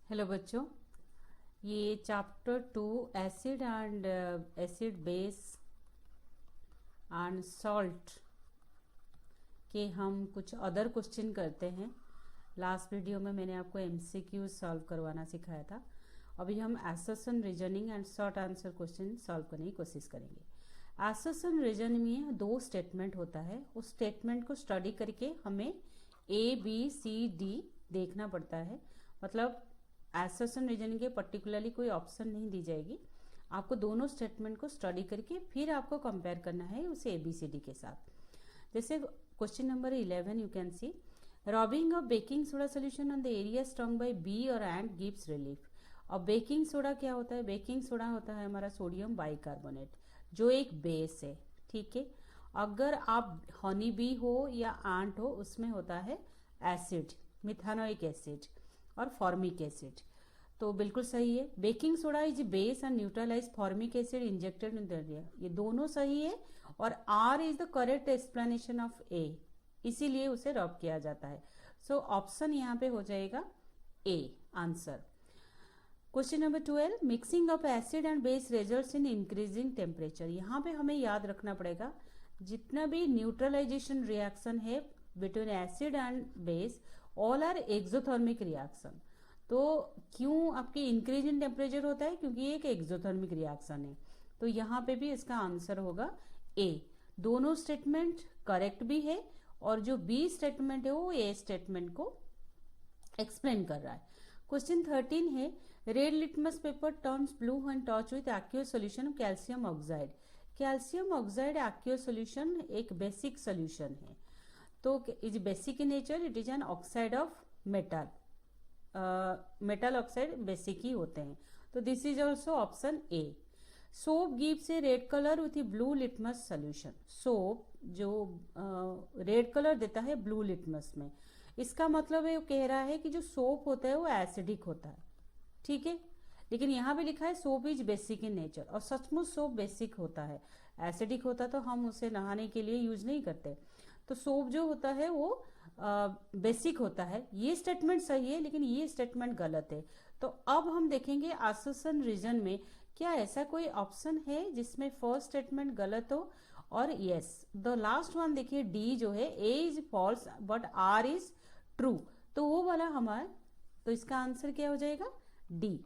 Hello बच्चों, ये chapter 2 acid base and salt के हम कुछ अदर क्वेश्चन करते हैं। लास्ट वीडियो में मैंने आपको एमसीक्यू सॉल्व करवाना सिखाया था। अभी हम association reasoning and short answer question solve करने की कोशिश करेंगे। एसोसिएशन रीजनिंग में 2 स्टेटमेंट होता है। उस स्टेटमेंट को स्टडी करके हमें ABCD देखना पड़ता है। मतलब एसोसिएशन रीजनिंग के पर्टिकुलरली कोई ऑप्शन नहीं दी जाएगी, आपको दोनों स्टेटमेंट को स्टडी करके फिर आपको कंपेयर करना है उस ABCD के साथ। जैसे question number 11 you can see rubbing of baking soda solution on the area strong by bee और एंड गिव्स रिलीफ। और बेकिंग सोडा क्या होता है? बेकिंग सोडा होता है हमारा सोडियम बाइकार्बोनेट, जो एक बेस है। ठीक है, अगर आप हनी बी हो या आंट हो, उसमें होता है एसिड, मिथानोइक एसिड और फॉर्मिक एसिड। तो बिल्कुल सही है। Baking soda is base and neutralize formic acid injected in the area, ये दोनों सही है। और R is the correct explanation of A, इसीलिए उसे रब किया जाता है। सो ऑप्शन यहाँ पे हो जाएगा A answer. Question number 12 mixing of acid and base results in increasing temperature. यहाँ पे हमें याद रखना पड़ेगा जितना भी न्यूट्रलाइजेशन रिएक्शन है between acid and base, all are exothermic reaction. तो क्यों आपके इंक्रीज इन टेम्परेचर होता है? क्योंकि ये एक एक्सोथर्मिक रिएक्शन है। तो यहाँ पे भी इसका आंसर होगा ए। दोनों स्टेटमेंट करेक्ट भी है और जो बी स्टेटमेंट है वो ए स्टेटमेंट को एक्सप्लेन कर रहा है। क्वेश्चन 13 है red litmus paper turns blue when touch with aqueous solution of calcium oxide. Calcium oxide aqueous solution एक बेसिक सॉल्यूशन है। तो is basic in nature, it is an oxide of metal. Metal oxide basic ही होते हैं। तो this is also option A. Soap gives a red colour with a blue litmus solution. Soap जो red colour देता है blue litmus में, इसका मतलब है वो कह रहा है कि जो सोप होता है वो एसिडिक होता है। ठीक है, लेकिन यहाँ पे लिखा है soap is basic in nature, और सचमुच सोप बेसिक होता है। एसिडिक होता तो हम उसे नहाने के लिए यूज नहीं करते। तो सोप जो होता है वो बेसिक होता है। ये स्टेटमेंट सही है, लेकिन ये स्टेटमेंट गलत है। तो अब हम देखेंगे एसोसिएशन रीजन में क्या ऐसा कोई ऑप्शन है जिसमें फर्स्ट स्टेटमेंट गलत हो और यस द लास्ट वन। देखिए डी जो है, A is false but R is true, तो वो वाला हमारा, तो इसका आंसर क्या हो जाएगा? D.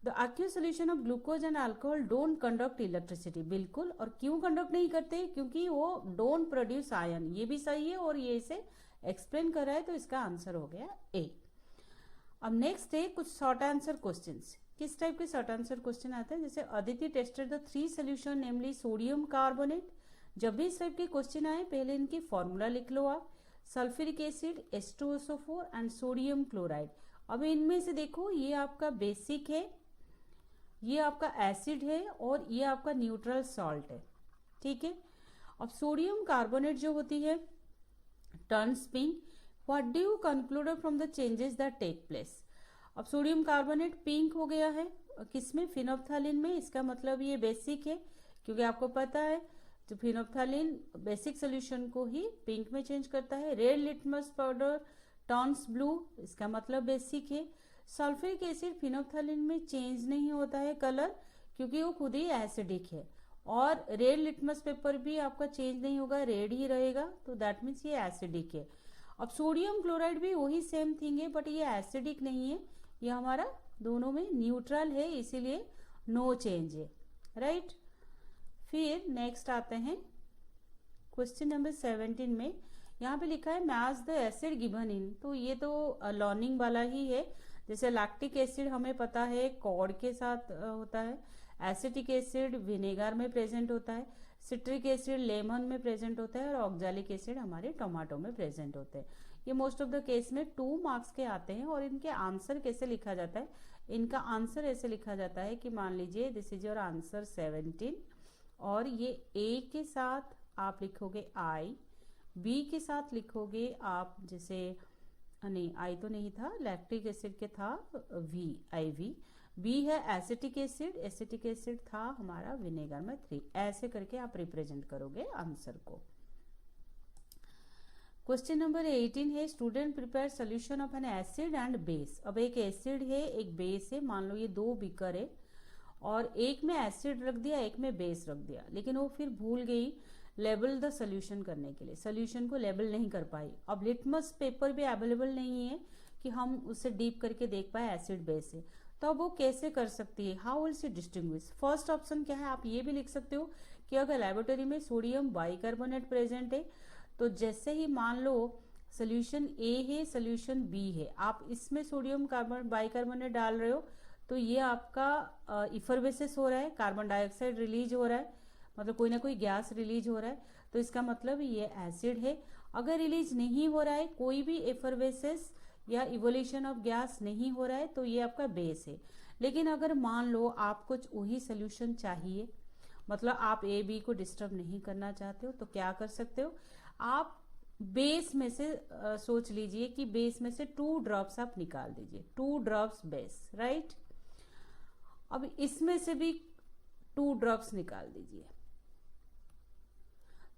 The aqueous solution of glucose and alcohol don't conduct electricity. बिल्कुल, और क्यों कंडक्ट नहीं करते? क्योंकि वो डोंट प्रोड्यूस आयन। ये भी सही है और ये इसे एक्सप्लेन कर रहा है, तो इसका आंसर हो गया ए। अब नेक्स्ट है कुछ शॉर्ट आंसर क्वेश्चंस। किस टाइप के शॉर्ट आंसर क्वेश्चन आते हैं? जैसे Aditi tested the 3 solution namely sodium carbonate. जब भी इस टाइप के क्वेश्चन आए पहले इनकी फॉर्मूला लिख लो आप। Sulphuric acid, H2SO4 and sodium chloride. अब इनमें से देखो, ये आपका बेसिक है, ये आपका एसिड है और ये आपका न्यूट्रल सॉल्ट है। ठीक है, अब सोडियम कार्बोनेट जो होती है turns pink. What do you conclude from the changes that take place. अब सोडियम कार्बोनेट पिंक हो गया है किसमें? फिनोप्थेलिन में। इसका मतलब ये बेसिक है, क्योंकि आपको पता है तो फिनोप्थेलिन बेसिक सोल्यूशन को ही पिंक में चेंज करता है। Red litmus powder turns blue, इसका मतलब बेसिक है। सल्फ्यूरिक एसिड फिनोप्थेलिन में चेंज नहीं होता है कलर, क्योंकि वो खुद ही एसिडिक है। और रेड लिटमस पेपर भी आपका चेंज नहीं होगा, रेड ही रहेगा, तो दैट मीन्स ये एसिडिक है। अब सोडियम क्लोराइड भी वही सेम थिंग है, बट ये एसिडिक नहीं है, ये हमारा दोनों में न्यूट्रल है, इसीलिए नो चेंज है। राइट, फिर नेक्स्ट आते हैं क्वेश्चन नंबर 17 में। यहाँ पे लिखा है match the acid given in, तो ये तो लर्निंग वाला ही है। जैसे लैक्टिक एसिड हमें पता है कॉर्ड के साथ होता है, एसिटिक एसिड विनेगर में प्रेजेंट होता है, सिट्रिक एसिड लेमन में प्रेजेंट होता है और ऑक्जेलिक एसिड हमारे टोमेटो में प्रेजेंट होते हैं। ये मोस्ट ऑफ द केस में 2 मार्क्स के आते हैं। और इनके आंसर कैसे लिखा जाता है? इनका आंसर ऐसे लिखा जाता है कि मान लीजिए दिस इज योर आंसर 17, और ये ए के साथ आप लिखोगे आई, बी के साथ लिखोगे आप, जैसे नहीं आई तो नहीं था, लैक्टिक एसिड के था वी, IV। बी है एसिटिक एसिड, एसिटिक एसिड था हमारा विनेगर में 3। ऐसे करके आप रिप्रेजेंट करोगे आंसर को। क्वेश्चन नंबर 18 है student prepare solution of N acid and base. अब एक एसिड है एक बेस है, मान लो ये दो बीकर है और एक में एसिड रख दिया एक में बेस रख दिया, लेकिन वो फिर भूल गई लेबल द सोल्यूशन करने के लिए, सोल्यूशन को लेबल नहीं कर पाई। अब लिटमस पेपर भी अवेलेबल नहीं है कि हम उसे डीप करके देख पाए एसिड बेस है, तो अब वो कैसे कर सकती है, how will she distinguish. First option क्या है, आप ये भी लिख सकते हो कि अगर लेबोरेटरी में सोडियम बाइकार्बोनेट प्रेजेंट है तो जैसे ही मान लो सोल्यूशन ए है सोल्यूशन बी है, आप इसमें सोडियम कार्बन बाइकार्बोनेट डाल रहे हो तो ये आपका इफरवेसेस हो रहा है, कार्बन डाइऑक्साइड रिलीज हो रहा है, मतलब कोई ना कोई गैस रिलीज हो रहा है, तो इसका मतलब ये एसिड है। अगर रिलीज नहीं हो रहा है, कोई भी इफरवेसेस या इवोल्यूशन ऑफ गैस नहीं हो रहा है, तो ये आपका बेस है। लेकिन अगर मान लो आप कुछ वही सोल्यूशन चाहिए, मतलब आप ए बी को डिस्टर्ब नहीं करना चाहते हो, तो क्या कर सकते हो, आप बेस में से सोच लीजिए कि बेस में से 2 ड्रॉप्स आप निकाल दीजिए, 2 ड्रॉप्स बेस, राइट। अब इसमें से भी 2 ड्रॉप्स निकाल दीजिए,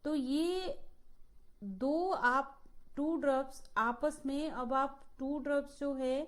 तो ये दो आप 2 ड्रॉप्स आपस में, अब आप 2 ड्रॉप्स जो है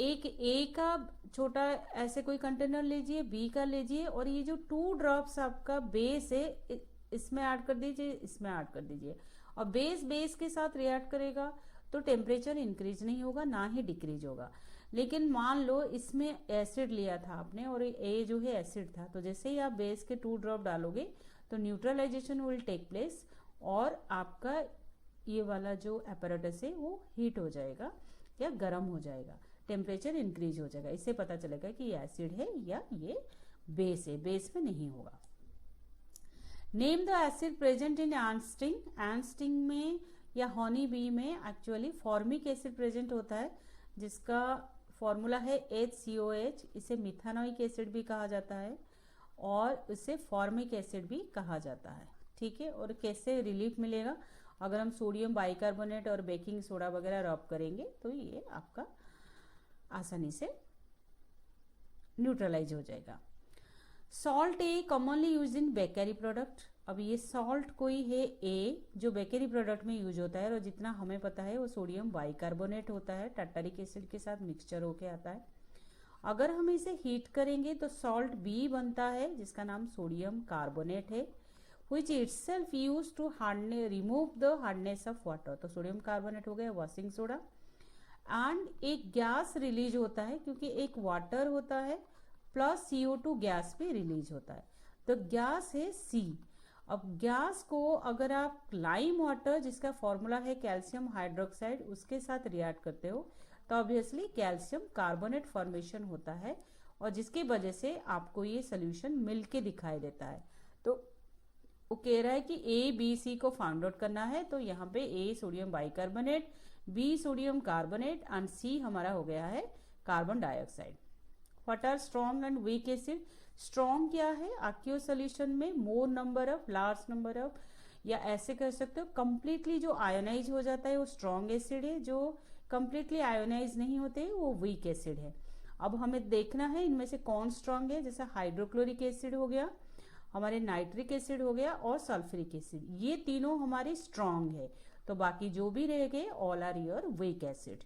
एक ए का छोटा ऐसे कोई कंटेनर लीजिए, बी का लीजिए, और ये जो 2 ड्रॉप्स आपका बेस है इसमें ऐड कर दीजिए, इसमें ऐड कर दीजिए, और बेस बेस के साथ रिएक्ट करेगा तो टेम्परेचर इंक्रीज नहीं होगा ना ही डिक्रीज होगा। लेकिन मान लो इसमें एसिड लिया था आपने और ए जो है एसिड था, तो जैसे ही आप बेस के 2 ड्रॉप डालोगे तो न्यूट्रलाइजेशन विल टेक प्लेस और आपका ये वाला जो अपैरेटस है वो हीट हो जाएगा या गर्म हो जाएगा, टेम्परेचर इंक्रीज हो जाएगा। इससे पता चलेगा कि ये एसिड है या ये बेस है, बेस में नहीं होगा। Name the acid present in ant sting. Ant sting में या हनी बी में एक्चुअली फॉर्मिक एसिड प्रेजेंट होता है, जिसका फॉर्मूला है HCOH। इसे मिथानोइक एसिड भी कहा जाता है और इसे फॉर्मिक एसिड भी कहा जाता है, ठीक है। और कैसे रिलीफ मिलेगा, अगर हम सोडियम बाइकार्बोनेट और बेकिंग सोडा वगैरह रब करेंगे तो ये आपका आसानी से न्यूट्रलाइज हो जाएगा। Salt A commonly use in bakery product. अब ये सॉल्ट कोई है ए जो बेकरी प्रोडक्ट में यूज होता है, और जितना हमें पता है वो सोडियम बाइकार्बोनेट होता है, टार्टारिक एसिड के साथ मिक्सचर होके आता है। अगर हम इसे हीट करेंगे तो सॉल्ट बी बनता है जिसका नाम सोडियम कार्बोनेट है, which itself used to remove the hardness of water। तो सोडियम कार्बोनेट हो गया वॉशिंग सोडा। एंड एक गैस रिलीज होता है क्योंकि एक वाटर होता है प्लस CO2 गैस भी रिलीज होता है, तो गैस है C। अब गैस को अगर आप लाइम वाटर जिसका फॉर्मूला है कैल्शियम हाइड्रोक्साइड उसके साथ रिएक्ट करते हो तो ऑब्वियसली कैल्शियम कार्बोनेट फॉर्मेशन होता है, और जिसकी वजह से आपको ये सोल्यूशन मिलके दिखाई देता है। तो वो कह रहा है कि ABC को फाइंड आउट करना है, तो यहाँ पे A sodium bicarbonate, B sodium carbonate and C हमारा हो गया है carbon dioxide. What are strong and weak acid. Strong क्या है, aqueous सोल्यूशन में more number of, large number of, या ऐसे कह सकते हो कंप्लीटली जो आयोनाइज हो जाता है वो स्ट्रॉन्ग एसिड है, जो कंप्लीटली आयोनाइज नहीं होते वो वीक एसिड है। अब हमें देखना है इनमें से कौन स्ट्रॉन्ग है, जैसे हाइड्रोक्लोरिक एसिड हो गया, हमारे नाइट्रिक एसिड हो गया और सल्फ्यूरिक एसिड, ये तीनों हमारी स्ट्रॉन्ग है, तो बाकी जो भी रह गए all are your weak acid.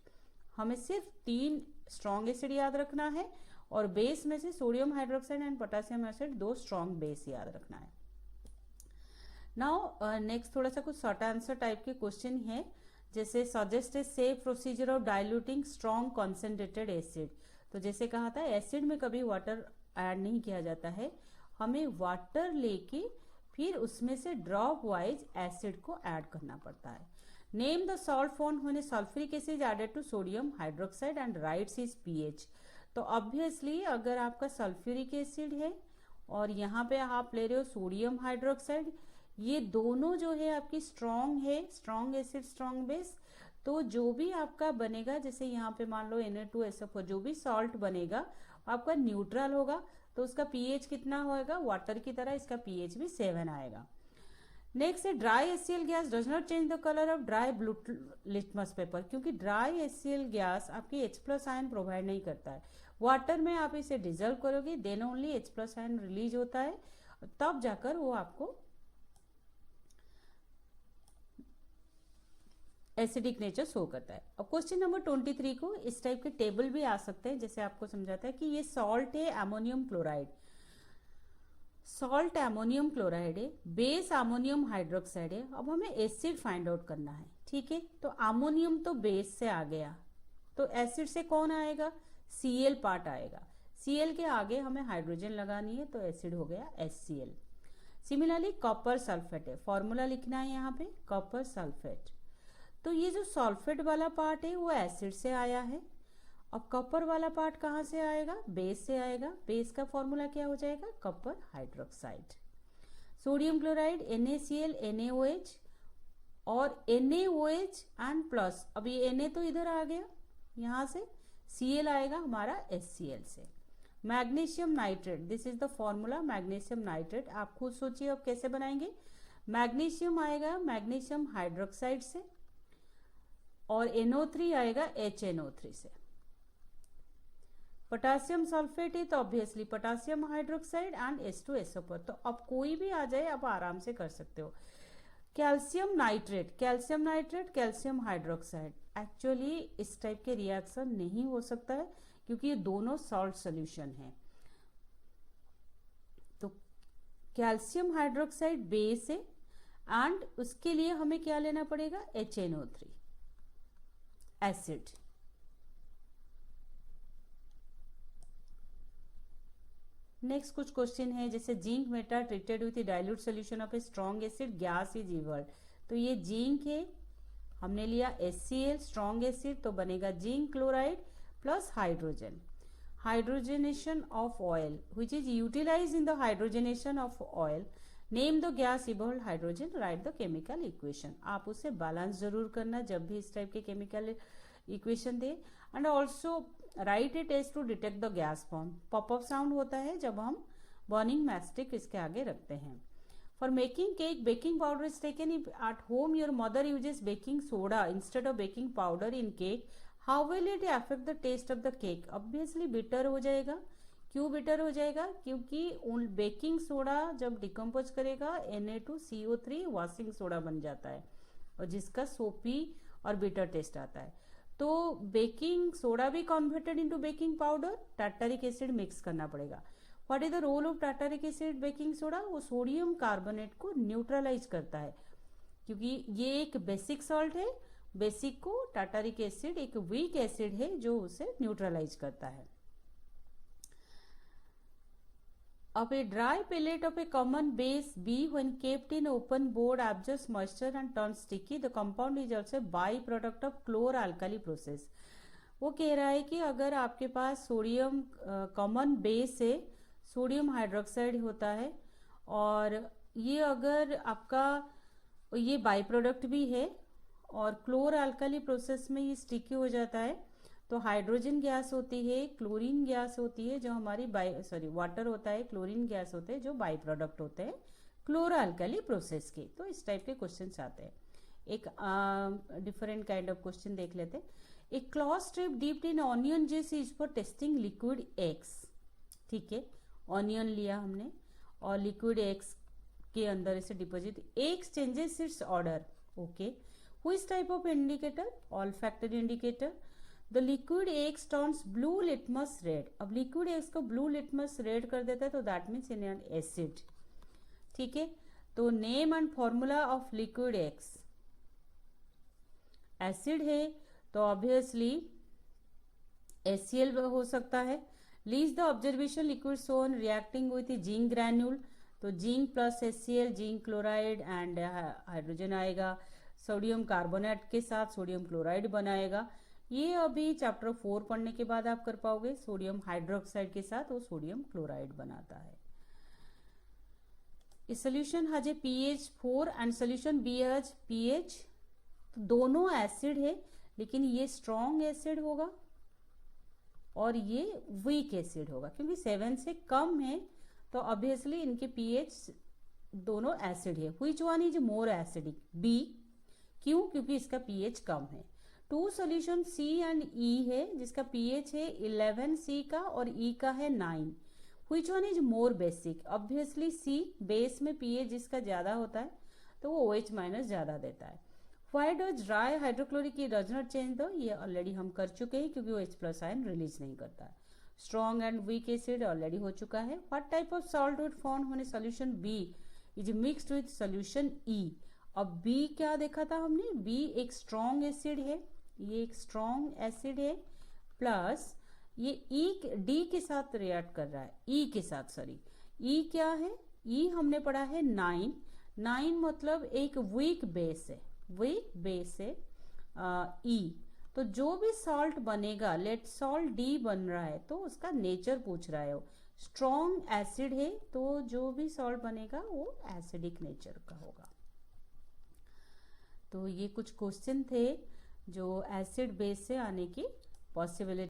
हमें सिर्फ 3 स्ट्रॉन्ग एसिड याद रखना है और बेस में से sodium hydroxide and potassium acid 2 strong base याद रखना है। नाउ नेक्स्ट थोड़ा सा कुछ शॉर्ट आंसर टाइप के क्वेश्चन है, जैसे suggest a safe procedure of diluting strong concentrated acid. तो जैसे कहा था एसिड में कभी वाटर ऐड नहीं किया जाता है, हमें वाटर लेके फिर उसमें से ड्रॉप वाइज एसिड को ऐड करना पड़ता है। Name the salt form when sulphuric acid added to sodium hydroxide and writes is pH। तो ऑब्वियसली अगर आपका सल्फ्यूरिक एसिड है और यहाँ पे आप ले रहे हो सोडियम हाइड्रोक्साइड, ये दोनों जो है आपकी स्ट्रॉन्ग है, स्ट्रॉन्ग एसिड स्ट्रॉन्ग बेस, तो जो भी आपका बनेगा, जैसे यहाँ पे मान लो Na2SO4 जो भी सॉल्ट बनेगा आपका न्यूट्रल होगा, तो उसका pH कितना होएगा, वाटर की तरह इसका pH भी 7 आएगा। नेक्स्ट है dry HCl gas does not change the colour of dry blue litmus paper, क्योंकि ड्राई HCl गैस आपकी H+ आयन प्रोवाइड नहीं करता है। वाटर में आप इसे डिजोल्व करोगे then only H+ ion release होता है, तब जाकर वो आपको एसिडिक नेचर शो करता है। अब क्वेश्चन नंबर 23 को इस टाइप के टेबल भी आ सकते हैं, जैसे आपको समझाता है कि ये सॉल्ट है ammonium chloride, salt ammonium chloride है, बेस अमोनियम हाइड्रोक्साइड है। अब हमें एसिड फाइंड आउट करना है, ठीक है। तो अमोनियम तो बेस से आ गया, तो एसिड से कौन आएगा, Cl पार्ट आएगा। Cl के आगे हमें हाइड्रोजन लगानी है, तो एसिड हो गया HCl। सिमिलरली कॉपर सल्फेट है, फॉर्मूला लिखना है यहाँ पे कॉपर सल्फेट। तो ये जो सल्फेट वाला पार्ट है वो एसिड से आया है। अब कॉपर वाला पार्ट कहाँ से आएगा, बेस से आएगा। बेस का फॉर्मूला क्या हो जाएगा, copper hydroxide. Sodium chloride NaCl NaOH और NaOH एंड प्लस, अब ये Na तो इधर आ गया, यहाँ से Cl आएगा हमारा HCl से। Magnesium nitrate, this is the formula magnesium nitrate. आप खुद सोचिए अब कैसे बनाएंगे। मैग्नीशियम आएगा मैग्नीशियम हाइड्रोक्साइड से और NO3 आएगा HNO3 से। पोटासियम सल्फेट है तो obviously potassium hydroxide and H2SO4। तो अब कोई भी आ जाए आप आराम से कर सकते हो। Calcium nitrate, calcium nitrate, calcium hydroxide. Actually इस टाइप के रिएक्शन नहीं हो सकता है क्योंकि ये दोनों सॉल्ट सोल्यूशन है। तो कैल्शियम हाइड्रोक्साइड बेस है एंड उसके लिए हमें क्या लेना पड़ेगा, HNO3 एसिड। नेक्स्ट कुछ क्वेश्चन है, जैसे zinc metal treated with dilute solution of a strong acid, gas is evolved. तो ये जिंक है, हमने लिया HCl स्ट्रॉन्ग एसिड, तो बनेगा zinc chloride plus hydrogen. Hydrogenation of oil which is utilise in the hydrogenation of oil, name the gas evolve hydrogen, write the chemical equation. आप उसे balance जरूर करना जब भी इस टाइप के केमिकल इक्वेशन दे। And also write it as to detect the gas form. Pop up sound होता है जब हम बर्निंग मैस्टिक इसके आगे रखते हैं। For making cake, baking powder is taken. If at home your mother uses baking soda instead of baking powder in cake, how will it affect the taste of the cake. Obviously bitter हो जाएगा। क्यों bitter हो जाएगा, क्योंकि baking soda जब decompose करेगा Na2CO3 washing soda बन जाता है और जिसका सोपी और बिटर टेस्ट आता है। तो बेकिंग सोडा भी converted into baking powder, tartaric acid mix करना पड़ेगा। What is the role of tartaric acid baking soda, वो सोडियम कार्बोनेट को न्यूट्रलाइज करता है क्योंकि ये एक बेसिक सॉल्ट है। बेसिक को टार्टारिक एसिड एक वीक एसिड है जो उसे न्यूट्रलाइज करता है। अब a dry pellet of a common base B when kept in open board absorbs moisture and turns sticky. The compound is also a byproduct of chlor-alkali process. वो कह रहा है कि अगर आपके पास सोडियम कॉमन बेस है, सोडियम हाइड्रोक्साइड होता है और ये अगर आपका ये बाई प्रोडक्ट भी है और क्लोर अल्काली प्रोसेस में ये स्टिकी हो जाता है, तो हाइड्रोजन गैस होती है, क्लोरीन गैस होती है जो हमारी वाटर होता है, क्लोरीन गैस होते हैं जो बाई प्रोडक्ट होते हैं क्लोरो अल्काली प्रोसेस के। तो इस टाइप के क्वेश्चन आते हैं। एक डिफरेंट काइंड ऑफ क्वेश्चन देख लेते हैं। A cloth strip dipped in onion juice is for testing liquid eggs. ठीक है, ऑनियन लिया हमने और लिक्विड एग्स के अंदर इसे deposit, X changes its odour. Okay, which type of indicator, olfactory indicator. The liquid X turns blue litmus red. अब liquid X को ब्लू लिटमस रेड कर देता है तो that means in an acid. ठीक है, तो name and formula of liquid X, acid है तो ऑब्वियसली HCl हो सकता है। Lease the observation liquid zone reacting with zinc granule, तो zinc plus HCl zinc chloride and hydrogen आएगा, सोडियम कार्बोनेट के साथ सोडियम क्लोराइड बनाएगा। ये अभी चैप्टर 4 पढ़ने के बाद आप कर पाओगे। सोडियम हाइड्रोक्साइड के साथ वो सोडियम क्लोराइड बनाता है। इस solution has a pH 4 and solution B has pH, तो दोनों एसिड है लेकिन ये स्ट्रॉन्ग एसिड होगा और ये वीक एसिड होगा क्योंकि 7 से कम है तो ऑब्वियसली इनके pH दोनों एसिड है। Which one is more acidic, B। क्यों, क्योंकि इसका pH कम है। 2 सोल्यूशन C एंड E है जिसका pH है 11 C का और E का है 9। Which one is more basic, obviously C। Base में pH जिसका ज्यादा होता है तो वो OH माइनस ज्यादा देता है। Why does dry hydrochloric does not change दो, ये ऑलरेडी हम कर चुके हैं क्योंकि वो H+ आयन रिलीज नहीं करता। Strong and weak acid already हो चुका है। What type of salt would found when solution B is mixed with solution E. अब बी क्या देखा था हमने, बी एक स्ट्रॉन्ग एसिड है, ये एक स्ट्रॉन्ग एसिड है, प्लस ये ई डी के साथ रिएक्ट कर रहा है, ई के साथ, सॉरी ई क्या है, ई हमने पढ़ा है 9, 9 मतलब एक वीक बेस है, वीक बेस है ई। तो जो भी सॉल्ट बनेगा, लेट सॉल्ट डी बन रहा है तो उसका नेचर पूछ रहा है, स्ट्रॉन्ग एसिड है तो जो भी सॉल्ट बनेगा वो एसिडिक नेचर का होगा। तो ये कुछ क्वेश्चन थे जो एसिड बेस से आने की पॉसिबिलिटी